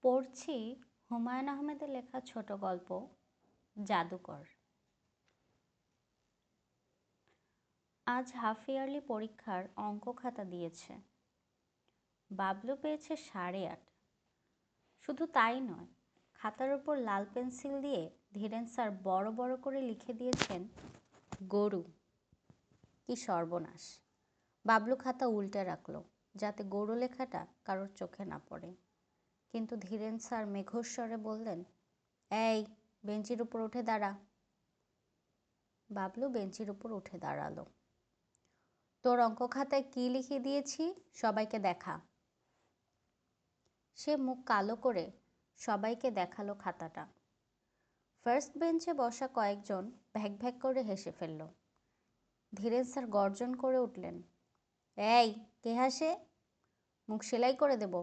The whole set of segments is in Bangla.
পড়ছি হুমায়ুন আহমেদের লেখা ছোট গল্প জাদুকর। আজ হাফ ইয়ারলি পরীক্ষার অঙ্ক খাতা দিয়েছে। বাবলু পেয়েছে 8.5। শুধু তাই নয়, খাতার উপর লাল পেন্সিল দিয়ে ধীরেন স্যার বড় বড় করে লিখে দিয়েছেন গরু। কি সর্বনাশ! বাবলু খাতা উল্টে রাখলো যাতে গরু লেখাটা কারোর চোখে না পড়ে। কিন্তু ধীরেন স্যার মেঘস্বরে বললেন, এই বেঞ্চির উপর উঠে দাঁড়া। বাবলু বেঞ্চির উপর উঠে দাঁড়ালো। তোর অঙ্ক খাতায় কি লিখে দিয়েছি সবাইকে দেখা। সে মুখ কালো করে সবাইকে দেখালো খাতাটা। ফার্স্ট বেঞ্চে বসা কয়েকজন ভ্যাক ভ্যাক করে হেসে ফেলল। ধীরেন স্যার গর্জন করে উঠলেন, এই কে হাসে? মুখ সেলাই করে দেব।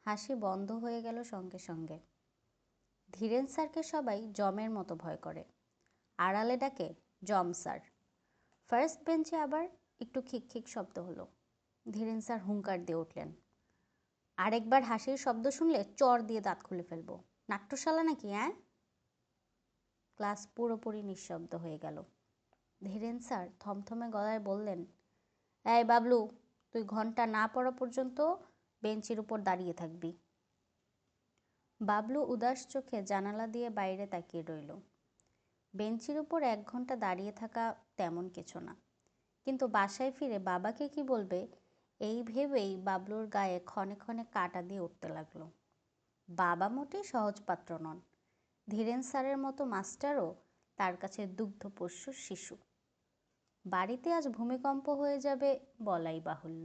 হাসি বন্ধ হয়ে গেল সঙ্গে সঙ্গে। ধীরেন স্যারকে সবাই জমের মতো ভয় করে, আড়ালে ডাকে জম স্যার। ফার্স্ট বেঞ্চে আবার একটু খিকখিক শব্দ হলো। ধীরেন স্যার হুঙ্কার দিয়ে উঠলেন, আরেকবার হাসির শব্দ শুনলে চর দিয়ে দাঁত খুলে ফেলবো। নাট্যশালা নাকি, হ্যাঁ? ক্লাস পুরোপুরি নিঃশব্দ হয়ে গেল। ধীরেন স্যার থমথমে গলায় বললেন, এই বাবলু, তুই ঘন্টা না পড়া পর্যন্ত বেঞ্চের উপর দাঁড়িয়ে থাকবি। বাবলু উদাস চোখে জানালা দিয়ে বাইরে তাকিয়ে রইল। বেঞ্চের উপর 1 ঘন্টা দাঁড়িয়ে থাকা তেমন কিছু না, কিন্তু বাসায় ফিরে বাবাকে কি বলবে এই ভেবেই বাবলুর গায়ে ক্ষণে ক্ষণে কাঁটা দিয়ে উঠতে লাগলো। বাবা মোটেই সহজ পাত্র নন। ধীরেন স্যারের মতো মাস্টারও তার কাছে দুগ্ধপোষ্য শিশু। বাড়িতে আজ ভূমিকম্প হয়ে যাবে বলাই বাহুল্য।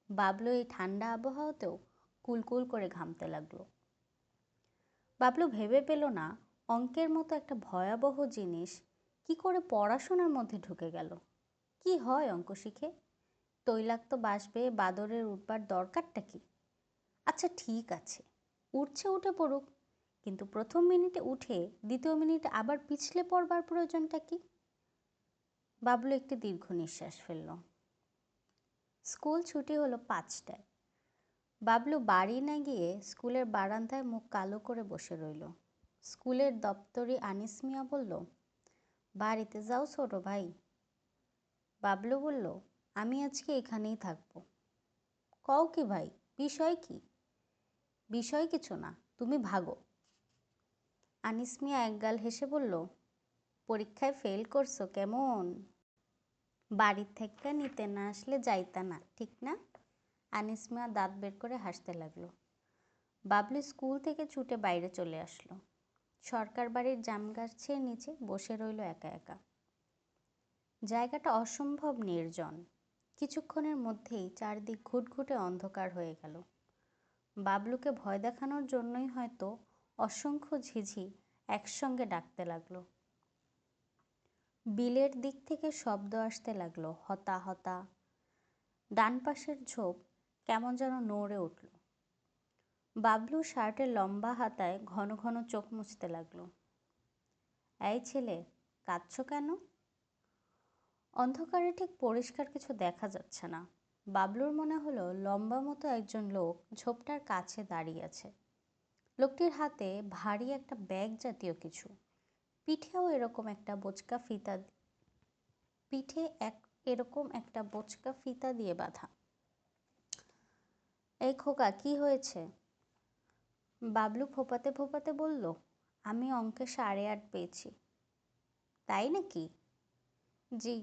বাবলু এই ঠান্ডা আবহাওয়াতেও কুলকুল করে ঘামতে লাগলো। বাবলু ভেবে পেল না অঙ্কের মতো একটা ভয়াবহ জিনিস কি করে পড়াশোনার মধ্যে ঢুকে গেল। কি হয় অঙ্ক শিখে? তৈলাক্ত বাঁশ বেয়ে বাদরের উঠবার দরকারটা কি? আচ্ছা ঠিক আছে, উঠছে উঠে পড়ুক, কিন্তু প্রথম মিনিটে উঠে দ্বিতীয় মিনিটে আবার পিছলে পড়বার প্রয়োজনটা কি? বাবলু একটি দীর্ঘ নিঃশ্বাস ফেলল। স্কুল ছুটি হলো 5টায়। বাবলু বাড়ি না গিয়ে স্কুলের বারান্দায় মুখ কালো করে বসে রইল। স্কুলের দপ্তরি আনিস মিয়া বলল, বাড়িতে যাও ছোট ভাই। বাবলু বলল, আমি আজকে এখানেই থাকবো। কও কি ভাই, বিষয় কি? বিষয় কিছু না, তুমি ভাগো। আনিস মিয়া একগাল হেসে বলল, পরীক্ষায় ফেল করছো কেমন? বাড়ির থেকে নিতে না আসলে যাইতা না, ঠিক না? আনিস মিয়া দাঁত বের করে হাসতে লাগলো। বাবলু স্কুল থেকে ছুটে বাইরে চলে আসলো। সরকার বাড়ির জাম গাছের নিচে বসে রইল একা একা। জায়গাটা অসম্ভব নির্জন। কিছুক্ষণের মধ্যেই চারদিক ঘুটঘুটে অন্ধকার হয়ে গেল। বাবলুকে ভয় দেখানোর জন্যই হয়তো অসংখ্য ঝিঝি একসঙ্গে ডাকতে লাগলো। বিলের দিক থেকে শব্দ আসতে লাগলো, হতা হতা। ডান পাশের ঝোপ কেমন যেন নড়ে উঠল। বাবলু শার্টের লম্বা হাতায় ঘন ঘন চোখ মুছতে লাগলো। এই ছেলে, কাঁদছো কেন? অন্ধকারে ঠিক পরিষ্কার কিছু দেখা যাচ্ছে না। বাবলুর মনে হলো লম্বা মতো একজন লোক ঝোপটার কাছে দাঁড়িয়ে আছে। লোকটির হাতে ভারী একটা ব্যাগ জাতীয় কিছু, পিঠেও এরকম একটা বোচকা ফিতা দিয়ে বাঁধা। এই খোকা, কি হয়েছে? বাবলু ফোপাতে ফোপাতে বলল, আমি অঙ্কে 8.5 পেয়েছি। তাই নাকি? জি,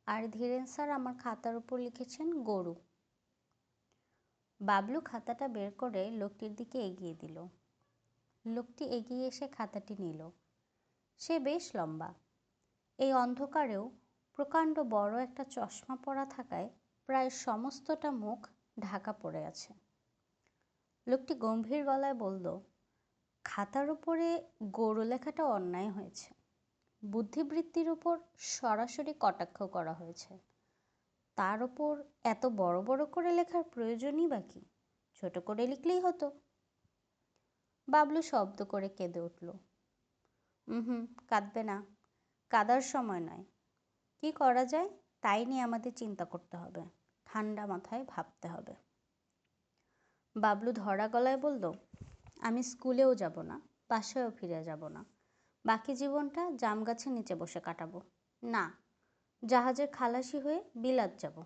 আর ধীরেন স্যার আমার খাতার উপর লিখেছেন গরু। বাবলু খাতাটা বের করে লোকটির দিকে এগিয়ে দিল। লোকটি এগিয়ে এসে খাতাটি নিল। সে বেশ লম্বা। এই অন্ধকারেও প্রকাণ্ড বড় একটা চশমা পরা থাকায় প্রায় সমস্তটা মুখ ঢাকা পড়ে আছে। লোকটি গম্ভীর গলায় বলল, খাতার উপরে গরু লেখাটা অন্যায় হয়েছে। বুদ্ধিবৃত্তির উপর সরাসরি কটাক্ষ করা হয়েছে। তার উপর এত বড় বড় করে লেখার প্রয়োজনই বা কি? ছোট করে লিখলেই হতো। বাবলু শব্দ করে কেঁদে উঠল। কাঁদবে না, কাঁদার সময় নয়। কি করা যায় তাই নিয়ে আমাদের চিন্তা করতে হবে, ঠান্ডা মাথায় ভাবতে হবে। বাবলু ধরা গলায় বলল, আমি স্কুলেও যাব না, বাসায়ও ফিরে যাব না, বাকি জীবনটা জাম গাছের নিচে বসে কাটাবো। না, জাহাজের খালাসি হয়ে বিলাত যাব।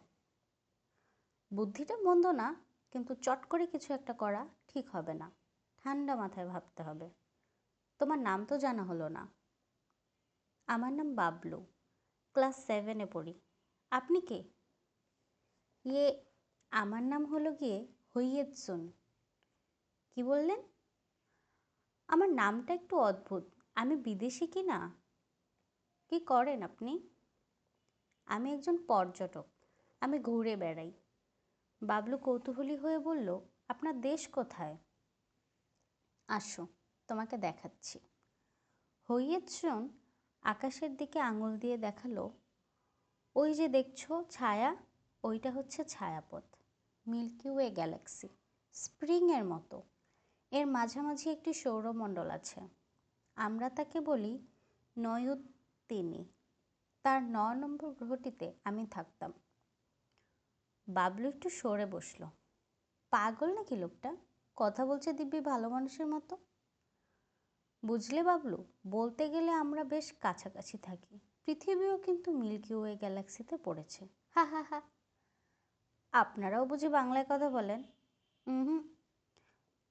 বুদ্ধিটা মন্দ না, কিন্তু চট করে কিছু একটা করা ঠিক হবে না। ঠান্ডা মাথায় ভাবতে হবে। তোমার নাম তো জানা হলো না। আমার নাম বাবলু, ক্লাস 7-এ পড়ি। আপনি কে? ইয়ে, আমার নাম হলো গিয়ে হৈয়েৎসুন। কি বললেন? আমার নামটা একটু অদ্ভুত। আমি বিদেশি কি না? কি করেন আপনি? আমি একজন পর্যটক, আমি ঘুরে বেড়াই। বাবলু কৌতূহলী হয়ে বলল, আপনার দেশ কোথায়? আসো, তোমাকে দেখাচ্ছি। হৈয়েৎসুন আকাশের দিকে আঙুল দিয়ে দেখালো, ওই যে দেখছো ছায়া, ওইটা হচ্ছে ছায়াপথ। মিল্কি ওয়ে গ্যালাক্সি, স্প্রিংয়ের মতো। এর মাঝামাঝি একটি সৌরমণ্ডল আছে, আমরা তাকে বলি নয়ুত্তিনি। তার 9 নম্বর গ্রহটিতে আমি থাকতাম। বাবলু একটু সরে বসল। পাগল নাকি লোকটা? কথা বলছে দিব্যি ভালো মানুষের মতো। বুঝলে বাবলু, বলতে গেলে আমরা বেশ কাছাকাছি থাকি। পৃথিবীও কিন্তু মিল্কি ওয়ে গ্যালাক্সিতে পড়েছে। হা হা হা। আপনারাও বুঝি বাংলায় কথা বলেন? হুম,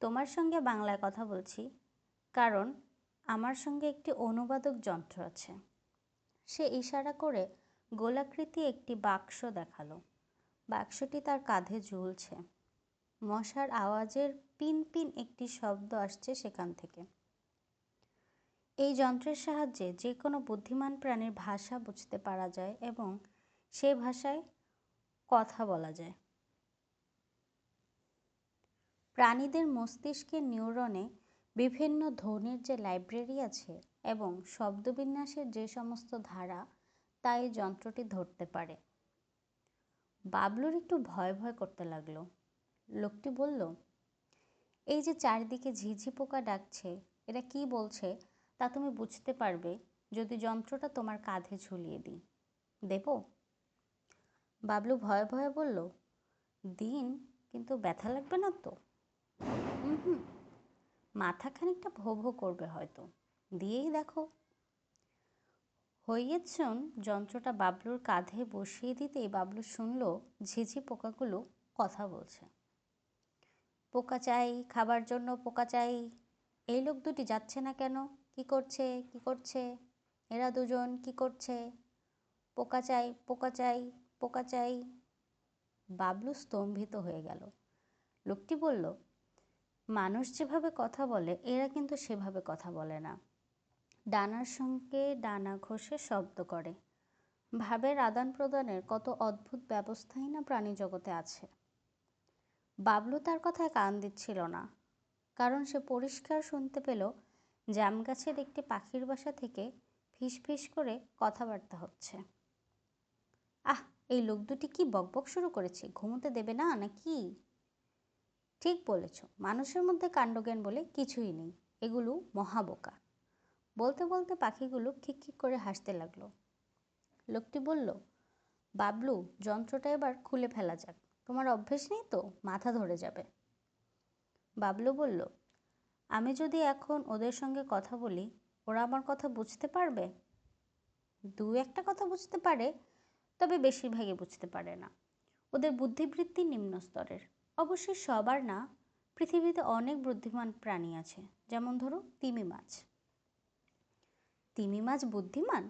তোমার সঙ্গে বাংলায় কথা বলছি, কারণ আমার সঙ্গে একটি অনুবাদক যন্ত্র আছে। সে ইশারা করে গোলাকৃতি একটি বাক্স দেখালো। বাক্সটি তার কাঁধে ঝুলছে। মশার আওয়াজের পিন পিন একটি শব্দ আসছে সেখান থেকে। এই যন্ত্রের সাহায্যে যে কোনো বুদ্ধিমান প্রাণীর ভাষা বুঝতে পারা যায় এবং সে ভাষায় কথা বলা যায়। প্রাণীদের মস্তিষ্কের নিউরনে বিভিন্ন ধ্বনির যে লাইব্রেরি আছে এবং শব্দবিন্যাসের যে সমস্ত ধারা, তা এই যন্ত্রটি ধরতে পারে। বাবলুর একটু ভয় ভয় করতে লাগলো। লোকটি বলল, এই যে চারিদিকে ঝিঝি পোকা ডাকছে, এরা কি বলছে তা তুমি বুঝতে পারবে যদি যন্ত্রটা তোমার কাঁধে ঝুলিয়ে দিই। দেব? বাবলু ভয়ে ভয়ে বলল, দিন, কিন্তু ব্যথা লাগবে না তো? হুম, মাথা খানিকটা ভো ভো করবে হয়তো। দিয়েই দেখো। হৈয়েৎসুন যন্ত্রটা বাবলুর কাঁধে বসিয়ে দিতেই বাবলু শুনল ঝিঝি পোকাগুলো কথা বলছে। পোকা চাই, খাবার জন্য পোকা চাই। এই লোক দুটি যাচ্ছে না কেন? কি করছে, কি করছে? এরা দুজন কি করছে? পোকা চাই, পোকা চাই, পোকা চাই। বাবলু স্তম্ভিত হয়ে গেল। লোকটি বলল, মানুষ যেভাবে কথা বলে এরা কিন্তু সেভাবে কথা বলে না। ডানার সঙ্গে ডানা ঘষে শব্দ করে। ভাবের আদান প্রদানের কত অদ্ভুত ব্যবস্থাই না প্রাণী জগতে আছে। বাবলু তার কথায় কান দিচ্ছিল না, কারণ সে পরিষ্কার শুনতে পেল জাম গাছের একটি পাখির বাসা থেকে ফিস ফিস করে কথাবার্তা হচ্ছে। আহ, এই লোক দুটি কি বকবক শুরু করেছে, ঘুমোতে দেবে না নাকি? ঠিক বলেছ, মানুষের মধ্যে কাণ্ডজ্ঞান বলে কিছুই নেই, এগুলো মহাবোকা। বলতে বলতে পাখিগুলো খিকখিক করে হাসতে লাগলো। লোকটি বলল, বাবলু, যন্ত্রটা এবার খুলে ফেলা যাক। তোমার অভ্যেস নেই তো, মাথা ধরে যাবে। বাবলু বলল, আমি যদি এখন ওদের সঙ্গে কথা বলি, ওরা আমার কথা বুঝতে পারবে? দু একটা কথা বুঝতে পারে, তবে বেশিরভাগই বুঝতে পারে না। ওদের বুদ্ধিবৃত্তি নিম্ন স্তরের। অবশ্যই সবার না। পৃথিবীতে অনেক বুদ্ধিমান প্রাণী আছে, যেমন ধরো তিমি মাছ। তিমি মাছ বুদ্ধিমান?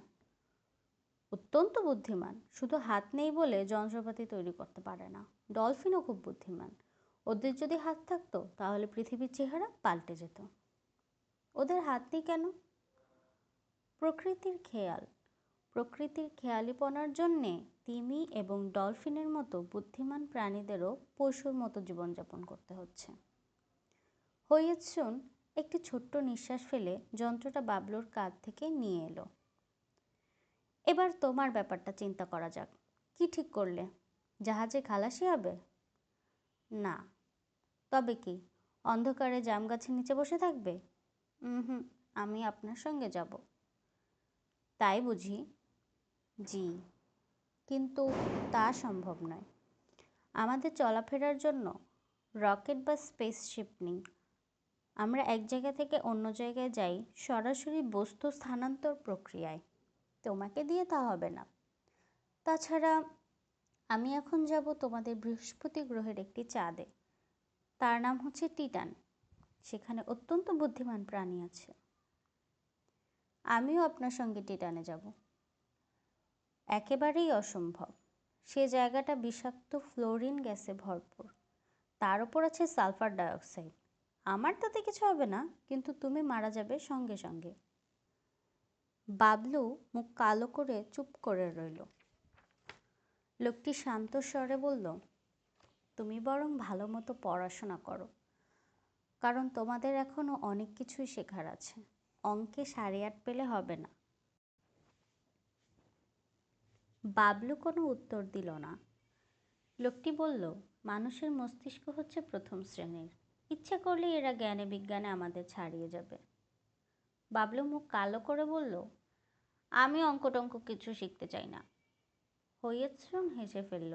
অত্যন্ত বুদ্ধিমান। শুধু হাত নেই বলে যন্ত্রপাতি তৈরি করতে পারে না। ডলফিনও খুব বুদ্ধিমান। ওদের যদি হাত থাকতো তাহলে পৃথিবীর চেহারা পাল্টে যেত। ওদের হাত নেই কেন? প্রকৃতির খেয়াল। প্রকৃতির খেয়ালিপনার জন্যে তিমি এবং ডলফিনের মতো বুদ্ধিমান প্রাণীদেরও পশুর মতো জীবনযাপন করতে হচ্ছে। হৈয়েৎসুন একটি ছোট্ট নিঃশ্বাস ফেলে যন্ত্রটা বাবলুর কাঁধ থেকে নিয়ে এলো। এবার তোমার ব্যাপারটা চিন্তা করা যাক। কি ঠিক করলে? জাহাজে খালাসি হবে? না। তবে কি, অন্ধকারে জাম গাছের নিচে বসে থাকবে? হুম, আমি আপনার সঙ্গে যাব। তাই বুঝি? জি, কিন্তু তা সম্ভব নয়। আমাদের চলাফেরার জন্য রকেট বা স্পেসশিপ নিই। আমরা এক জায়গা থেকে অন্য জায়গায় যাই সরাসরি বস্তু স্থানান্তর প্রক্রিয়ায়। তোমাকে দিয়ে তা হবে না। তাছাড়া আমি এখন যাব তোমাদের বৃহস্পতি গ্রহের একটি চাঁদে। তার নাম হচ্ছে টিটান। সেখানে অত্যন্ত বুদ্ধিমান প্রাণী আছে। আমিও আপনার সঙ্গে টিটানে যাব। একেবারেই অসম্ভব। সে জায়গাটা বিষাক্ত ফ্লোরিন গ্যাসে ভরপুর। তার উপর আছে সালফার ডাইঅক্সাইড। আমার তাতে কিছু হবে না, কিন্তু তুমি মারা যাবে সঙ্গে সঙ্গে। বাবলু মুখ কালো করে চুপ করে রইল। লোকটি শান্ত স্বরে বলল, তুমি বরং ভালো মতো পড়াশোনা করো, কারণ তোমাদের এখনো অনেক কিছুই শেখার আছে। অঙ্কে 8.5 পেলে হবে না। বাবলু কোনো উত্তর দিল না। লোকটি বলল, মানুষের মস্তিষ্ক হচ্ছে প্রথম শ্রেণীর। ইচ্ছে করলে এরা জ্ঞানে বিজ্ঞানে আমাদের ছাড়িয়ে যাবে। বাবলু মুখ কালো করে বলল, আমি অঙ্ক টঙ্ক কিছু শিখতে চাই না। হইয়াছন হেসে ফেলল।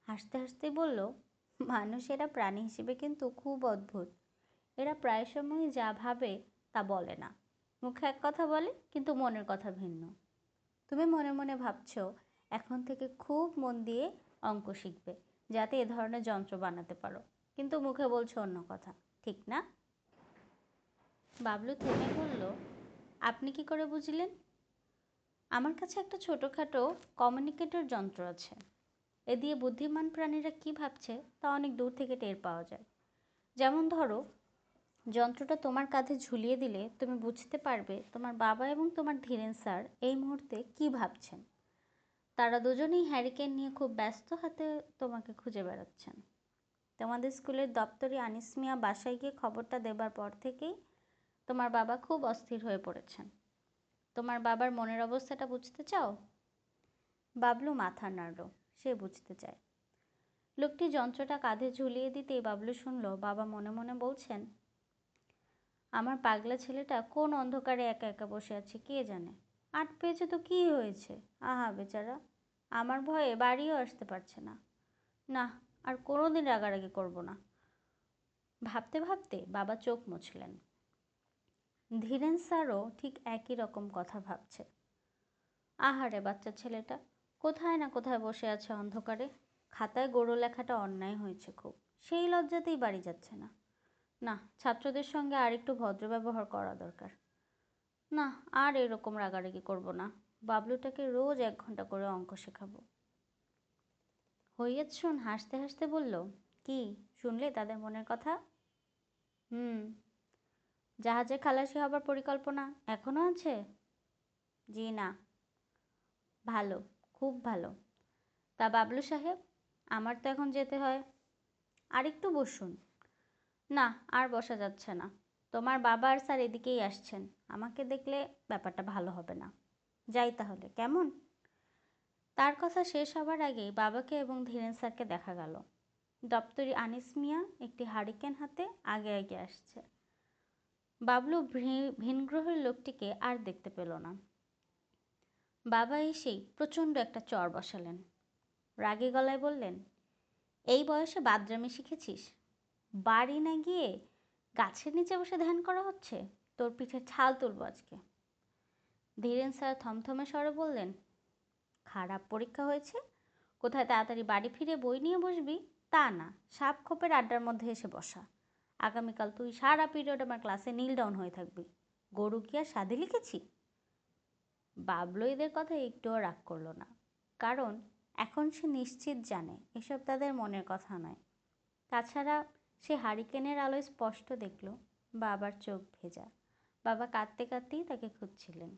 হাসতে হাসতে বলল, মানুষেরা প্রাণী হিসেবে কিন্তু খুব অদ্ভুত। এরা প্রায় সময়ই যা ভাবে তা বলে না। মুখে এক কথা বলে, কিন্তু মনের কথা ভিন্ন। তুমি মনে মনে ভাবছ এখন থেকে খুব মন দিয়ে অঙ্ক শিখবে, যাতে এ ধরনের যন্ত্র বানাতে পারো, কিন্তু মুখে বলছো অন্য কথা, ঠিক না? বাবলু থেমে বলল, আপনি কি করে বুঝলেন? আমার কাছে একটা ছোটোখাটো কমিউনিকেটর যন্ত্র আছে। এ দিয়ে বুদ্ধিমান প্রাণীরা কি ভাবছে তা অনেক দূর থেকে টের পাওয়া যায়। যেমন ধরো, যন্ত্রটা তোমার কাঁধে ঝুলিয়ে দিলে তুমি বুঝতে পারবে তোমার বাবা এবং তোমার ধীরেন স্যার এই মুহূর্তে কি ভাবছেন। তারা দুজনেই হ্যারিকেন নিয়ে খুব ব্যস্ত হাতে তোমাকে খুঁজে বেড়াচ্ছেন। তোমাদের স্কুলের দপ্তরি আনিস মিয়া বাসায় গিয়ে খবরটা দেবার পর থেকেই তোমার বাবা খুব অস্থির হয়ে পড়েছেন। তোমার বাবার মনের অবস্থাটা বুঝতে চাও? বাবলু মাথা নাড়ল। সে বুঝতে চায়। লোকটি যন্ত্রটা কাঁধে ঝুলিয়ে দিতেই বাবলু শুনল বাবা মনে মনে বলছেন, আমার পাগলা ছেলেটা কোন অন্ধকারে একা একা বসে আছে কে জানে। আট পেয়েছে তো কী হয়েছে? আহা বেচারা, আমার ভয়ে বাড়িও আসতে পারছে না। না, আর কোনোদিন রাগারাগি করব না। ভাবতে ভাবতে বাবা চোখ মুছলেন। ধীরেন স্যারও ঠিক একই রকম কথা ভাবছে। আহারে বাচ্চা ছেলেটা কোথায় না কোথায় বসে আছে অন্ধকারে। খাতায় গরু লেখাটা অন্যায় হয়েছে খুব, সেই লজ্জাতেই বাড়ি যাচ্ছে না। না, ছাত্রদের সঙ্গে আর একটু ভদ্র ব্যবহার করা দরকার। না, আর এরকম রাগারাগি করব না। বাবলুটাকে রোজ 1 ঘন্টা করে অঙ্ক শেখাবো। হইয়াছন হাসতে হাসতে বলল, কি শুনলে তাদের মনের কথা? জাহাজে খালাসি হবার পরিকল্পনা এখনো আছে? জি না। ভালো, খুব ভালো। তা বাবলু সাহেব, আমার তো এখন যেতে হয়। আর একটু বসুন। না, আর বসা যাচ্ছে না। তোমার বাবা আর স্যার এদিকেই আসছেন। আমাকে দেখলে ব্যাপারটা ভালো হবে না। যাই তাহলে, কেমন? তার কথা শেষ হবার আগেই বাবাকে এবং ধীরেন স্যারকে দেখা গেল। দপ্তরি আনিস মিয়া একটি হারিকেন হাতে আগে আগে আসছে। বাবলু ভিনগ্রহের লোকটিকে আর দেখতে পেল না। বাবা এসেই প্রচণ্ড একটা চড় বসালেন। রাগী গলায় বললেন, এই বয়সে বাদরামি শিখেছিস? বাড়ি না গিয়ে গাছের নিচে বসে ধ্যান করা হচ্ছে? তোর পিঠে ছাল তুলব আজকে। ধীরেন স্যার থমথমে স্বরে বললেন, খারাপ পরীক্ষা হয়েছে, কোথায় তাড়াতাড়ি বাড়ি ফিরে বই নিয়ে বসবি তা না, সাপ খোপের আড্ডার মধ্যে এসে বসা। আগামীকাল তুই সারা পিরিয়ড আমার ক্লাসে নীল ডাউন হয়ে থাকবি। গরু কি আর সাধে লিখেছি? বাবলু এদের কথা একটুও রাগ করল না, কারণ এখন সে নিশ্চিত জানে এসব তাদের মনের কথা নয়। তাছাড়া সে হারিকেনের আলোয় স্পষ্ট দেখল বাবার চোখ ভেজা। বাবা কাঁদতে কাঁদতেই তাকে খুঁজছিলেন।